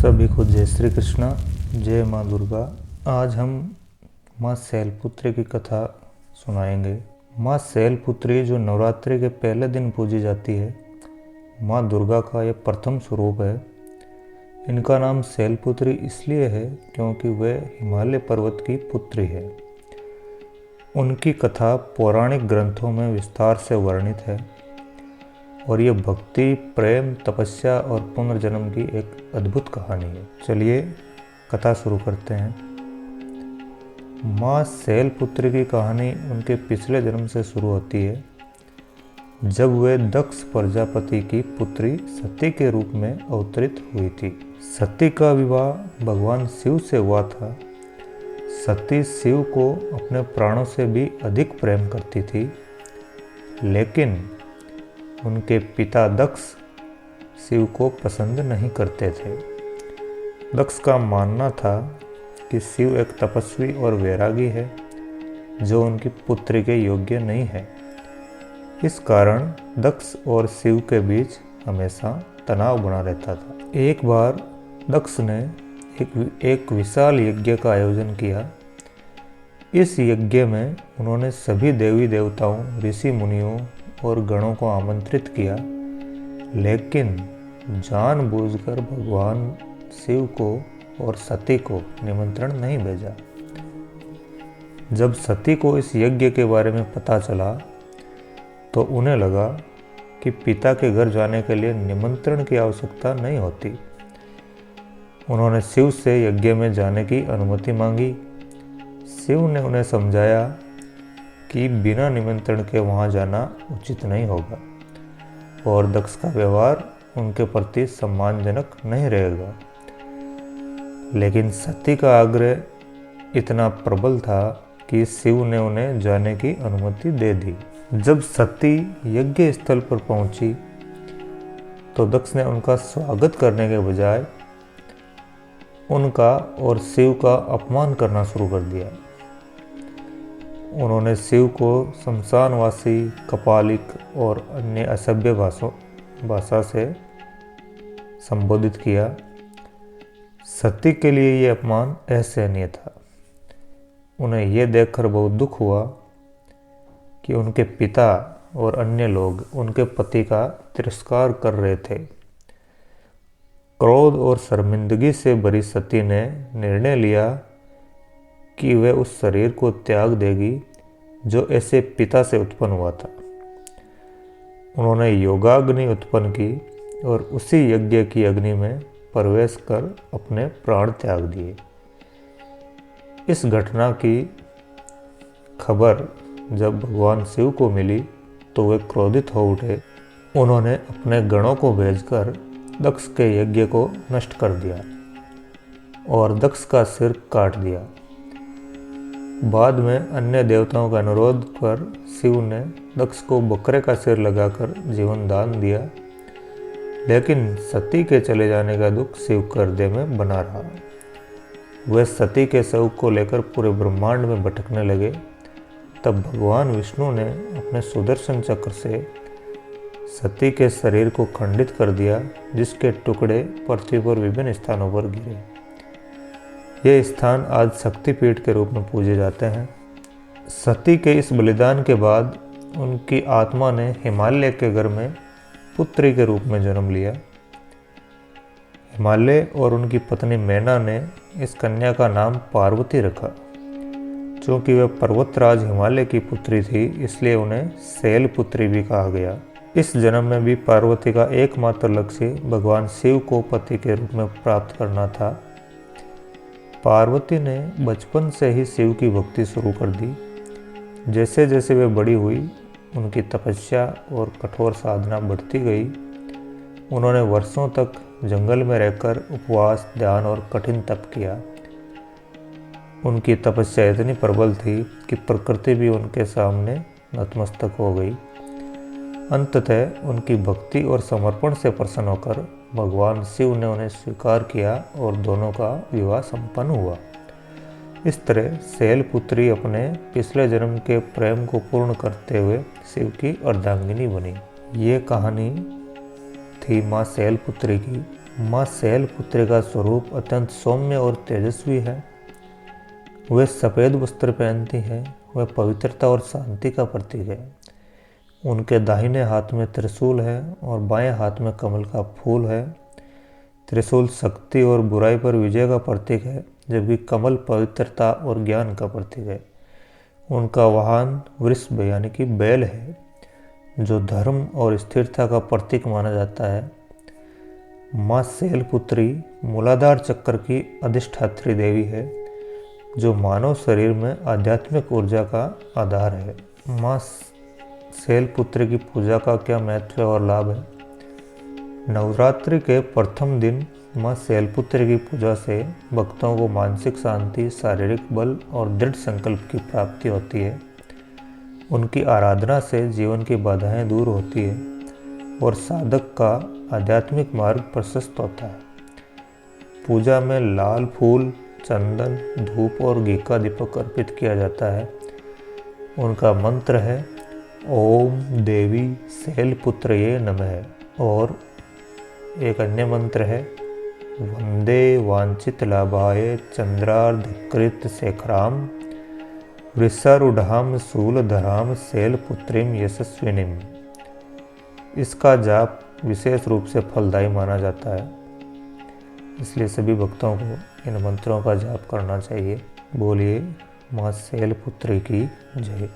सभी को जय श्री कृष्णा, जय माँ दुर्गा। आज हम माँ शैलपुत्री की कथा सुनाएंगे। माँ शैलपुत्री जो नवरात्रि के पहले दिन पूजी जाती है, माँ दुर्गा का यह प्रथम स्वरूप है। इनका नाम शैलपुत्री इसलिए है क्योंकि वह हिमालय पर्वत की पुत्री है। उनकी कथा पौराणिक ग्रंथों में विस्तार से वर्णित है और ये भक्ति, प्रेम, तपस्या और पुनर्जन्म की एक अद्भुत कहानी है। चलिए कथा शुरू करते हैं। माँ शैलपुत्री की कहानी उनके पिछले जन्म से शुरू होती है, जब वे दक्ष प्रजापति की पुत्री सती के रूप में अवतरित हुई थी। सती का विवाह भगवान शिव से हुआ था। सती शिव को अपने प्राणों से भी अधिक प्रेम करती थी, लेकिन उनके पिता दक्ष शिव को पसंद नहीं करते थे। दक्ष का मानना था कि शिव एक तपस्वी और वैरागी है जो उनकी पुत्री के योग्य नहीं है। इस कारण दक्ष और शिव के बीच हमेशा तनाव बना रहता था। एक बार दक्ष ने एक विशाल यज्ञ का आयोजन किया। इस यज्ञ में उन्होंने सभी देवी देवताओं, ऋषि मुनियों और गणों को आमंत्रित किया, लेकिन जानबूझकर भगवान शिव को और सती को निमंत्रण नहीं भेजा। जब सती को इस यज्ञ के बारे में पता चला तो उन्हें लगा कि पिता के घर जाने के लिए निमंत्रण की आवश्यकता नहीं होती। उन्होंने शिव से यज्ञ में जाने की अनुमति मांगी। शिव ने उन्हें समझाया कि बिना निमंत्रण के वहां जाना उचित नहीं होगा और दक्ष का व्यवहार उनके प्रति सम्मानजनक नहीं रहेगा। लेकिन सती का आग्रह इतना प्रबल था कि शिव ने उन्हें जाने की अनुमति दे दी। जब सती यज्ञ स्थल पर पहुंची तो दक्ष ने उनका स्वागत करने के बजाय उनका और शिव का अपमान करना शुरू कर दिया। उन्होंने शिव को शमशानवासी, कपालिक और अन्य असभ्य भाषा से संबोधित किया। सती के लिए यह अपमान असहनीय था। उन्हें यह देखकर बहुत दुख हुआ कि उनके पिता और अन्य लोग उनके पति का तिरस्कार कर रहे थे। क्रोध और शर्मिंदगी से भरी सती ने निर्णय लिया कि वह उस शरीर को त्याग देगी जो ऐसे पिता से उत्पन्न हुआ था। उन्होंने योगाग्नि उत्पन्न की और उसी यज्ञ की अग्नि में प्रवेश कर अपने प्राण त्याग दिए। इस घटना की खबर जब भगवान शिव को मिली तो वे क्रोधित हो उठे। उन्होंने अपने गणों को भेजकर दक्ष के यज्ञ को नष्ट कर दिया और दक्ष का सिर काट दिया। बाद में अन्य देवताओं के अनुरोध पर शिव ने दक्ष को बकरे का सिर लगाकर जीवन दान दिया, लेकिन सती के चले जाने का दुख शिव के हृदय में बना रहा। वह सती के शव को लेकर पूरे ब्रह्मांड में भटकने लगे। तब भगवान विष्णु ने अपने सुदर्शन चक्र से सती के शरीर को खंडित कर दिया, जिसके टुकड़े पृथ्वी पर विभिन्न स्थानों पर गिरे। ये स्थान आज शक्तिपीठ के रूप में पूजे जाते हैं। सती के इस बलिदान के बाद उनकी आत्मा ने हिमालय के घर में पुत्री के रूप में जन्म लिया। हिमालय और उनकी पत्नी मैना ने इस कन्या का नाम पार्वती रखा। चूँकि वह पर्वतराज हिमालय की पुत्री थी, इसलिए उन्हें शैलपुत्री भी कहा गया। इस जन्म में भी पार्वती का एकमात्र लक्ष्य भगवान शिव को पति के रूप में प्राप्त करना था। पार्वती ने बचपन से ही शिव की भक्ति शुरू कर दी। जैसे जैसे वे बड़ी हुई, उनकी तपस्या और कठोर साधना बढ़ती गई। उन्होंने वर्षों तक जंगल में रहकर उपवास, ध्यान और कठिन तप किया। उनकी तपस्या इतनी प्रबल थी कि प्रकृति भी उनके सामने नतमस्तक हो गई। अंततः उनकी भक्ति और समर्पण से प्रसन्न होकर भगवान शिव ने उन्हें स्वीकार किया और दोनों का विवाह संपन्न हुआ। इस तरह शैलपुत्री अपने पिछले जन्म के प्रेम को पूर्ण करते हुए शिव की अर्धांगिनी बनी। ये कहानी थी माँ शैलपुत्री की, माँ शैलपुत्री का स्वरूप अत्यंत सौम्य और तेजस्वी है। वे सफ़ेद वस्त्र पहनती हैं। वह पवित्रता और शांति का प्रतीक है। उनके दाहिने हाथ में त्रिशूल है और बाएं हाथ में कमल का फूल है। त्रिशूल शक्ति और बुराई पर विजय का प्रतीक है, जबकि कमल पवित्रता और ज्ञान का प्रतीक है। उनका वाहन वृषभ यानी कि बैल है, जो धर्म और स्थिरता का प्रतीक माना जाता है। माँ शैलपुत्री मूलाधार चक्र की अधिष्ठात्री देवी है, जो मानव शरीर में आध्यात्मिक ऊर्जा का आधार है। माँ शैलपुत्री की पूजा का क्या महत्व और लाभ है? नवरात्रि के प्रथम दिन माँ शैलपुत्री की पूजा से भक्तों को मानसिक शांति, शारीरिक बल और दृढ़ संकल्प की प्राप्ति होती है। उनकी आराधना से जीवन की बाधाएं दूर होती है और साधक का आध्यात्मिक मार्ग प्रशस्त होता है। पूजा में लाल फूल, चंदन, धूप और घी का दीपक अर्पित किया जाता है। उनका मंत्र है ओम देवी शैलपुत्रये नमः और एक अन्य मंत्र है वंदे वांछित लाभाय चंद्रार्धकृत शेखराम वृषारूढ़ाम शूलधराम शैलपुत्रीम यशस्विनीम। इसका जाप विशेष रूप से फलदायी माना जाता है, इसलिए सभी भक्तों को इन मंत्रों का जाप करना चाहिए। बोलिए माँ शैलपुत्री की जय।